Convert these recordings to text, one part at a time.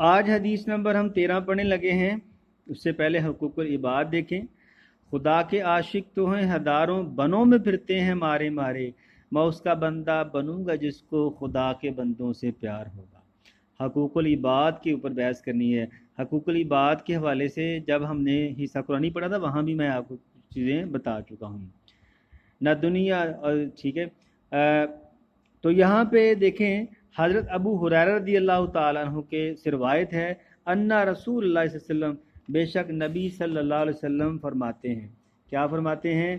آج حدیث نمبر ہم 13 پڑھنے لگے ہیں، اس سے پہلے حقوق العباد دیکھیں۔ خدا کے عاشق تو ہیں ہزاروں بنوں میں پھرتے ہیں مارے مارے، میں اس کا بندہ بنوں گا جس کو خدا کے بندوں سے پیار ہوگا۔ حقوق العباد کے اوپر بحث کرنی ہے۔ حقوق العباد کے حوالے سے جب ہم نے حصہ قرآنی پڑھا تھا وہاں بھی میں آپ کو چیزیں بتا چکا ہوں نہ دنیا، ٹھیک ہے۔ تو یہاں پہ دیکھیں حضرت ابو ہریرہ رضی اللہ تعالیٰ عنہ کے سے روایت ہے، انا رسول اللہ صلی اللہ علیہ وسلم، بے شک نبی صلی اللہ علیہ وسلم فرماتے ہیں، کیا فرماتے ہیں؟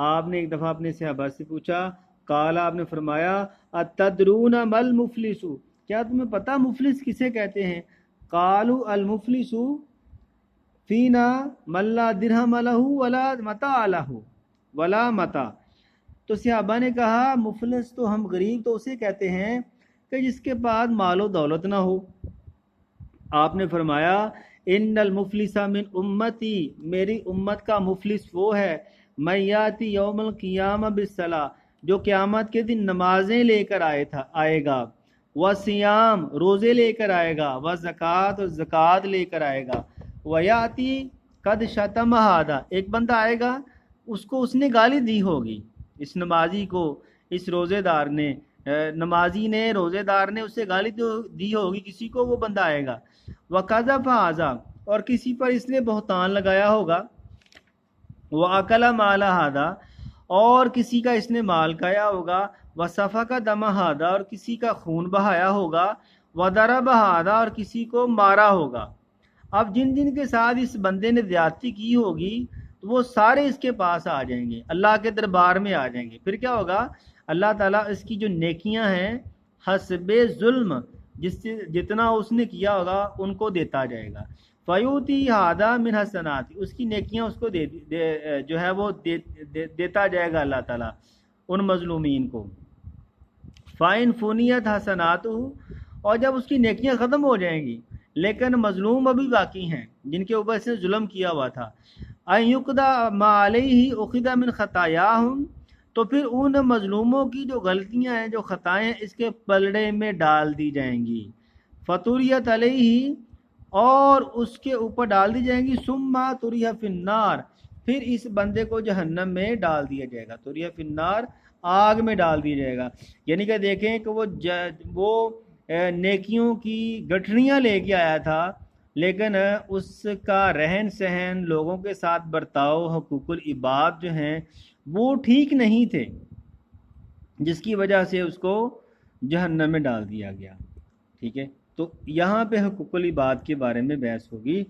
آپ نے ایک دفعہ اپنے صحابہ سے پوچھا، قال، آپ نے فرمایا، اتدرون مل مفلس، کیا تمہیں پتہ مفلس کسے کہتے ہیں؟ قالوا المفلس فینا من لا درہم لہ ولا متاع لہ ولا متاع۔ تو صحابہ نے کہا مفلس تو ہم غریب تو اسے کہتے ہیں کہ جس کے پاس مال و دولت نہ ہو۔ آپ نے فرمایا ان المفلس من امتی، میری امت کا مفلس وہ ہے، من یاتی یوم القیامہ بالصلاۃ، جو قیامت کے دن نمازیں لے کر آئے گا، وصیام، روزے لے کر آئے گا، وزکوٰۃ، اور زکوٰۃ لے کر آئے گا، ویاتی قد شتم ھذا، ایک بندہ آئے گا اس نے گالی دی ہوگی، اس نمازی کو، اس روزے دار نے، نمازی نے، روزے دار نے اسے گالی دی ہوگی کسی کو، وہ بندہ آئے گا، وقذف ھذا، اور کسی پر اس نے بہتان لگایا ہوگا، واکل مال ھذا، اور کسی کا اس نے مال کھایا ہوگا، وسفک دم ھذا، اور کسی کا خون بہایا ہوگا، وضرب ھذا، اور کسی کو مارا ہوگا۔ اب جن جن کے ساتھ اس بندے نے زیادتی کی ہوگی تو وہ سارے اس کے پاس آ جائیں گے، اللہ کے دربار میں آ جائیں گے۔ پھر کیا ہوگا؟ اللہ تعالیٰ اس کی جو نیکیاں ہیں حسب ظلم، جتنا اس نے کیا ہوگا ان کو دیتا جائے گا، فیوتی ھذا من حسنات، اس کی نیکیاں اس کو جو ہے وہ دیتا جائے گا اللہ تعالیٰ ان مظلومین کو۔ فائن فنیت حسنات، اور جب اس کی نیکیاں ختم ہو جائیں گی لیکن مظلوم ابھی باقی ہیں جن کے اوپر اس نے ظلم کیا ہوا تھا، ان یقضی ما علیہ اخذ من خطایاہم، تو پھر ان مظلوموں کی جو غلطیاں ہیں، جو خطائیں، اس کے پلڑے میں ڈال دی جائیں گی، فطریت علیہ، اور اس کے اوپر ڈال دی جائیں گی، ثم طرح فی النار، پھر اس بندے کو جہنم میں ڈال دیا جائے گا، طرح فی النار، آگ میں ڈال دیا جائے گا۔ یعنی کہ دیکھیں کہ وہ نیکیوں کی گٹھڑیاں لے کے آیا تھا لیکن اس کا رہن سہن، لوگوں کے ساتھ برتاؤ، حقوق العباد جو ہیں وہ ٹھیک نہیں تھے، جس کی وجہ سے اس کو جہنم میں ڈال دیا گیا۔ ٹھیک ہے، تو یہاں پہ حقوق العباد کے بارے میں بحث ہوگی۔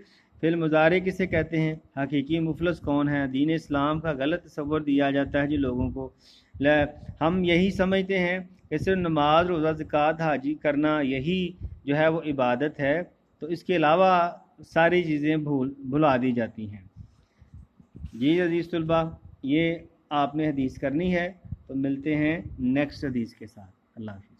فعل مضارع کسے کہتے ہیں؟ حقیقی مفلس کون ہے؟ دین اسلام کا غلط تصور دیا جاتا ہے جی لوگوں کو، ہم یہی سمجھتے ہیں کہ صرف نماز، روزہ، زکوٰۃ، حاجی کرنا یہی جو ہے وہ عبادت ہے، تو اس کے علاوہ ساری چیزیں بھلا دی جاتی ہیں۔ جی عزیز طلبہ، یہ آپ نے حدیث کرنی ہے، تو ملتے ہیں نیکسٹ حدیث کے ساتھ۔ اللہ حافظ۔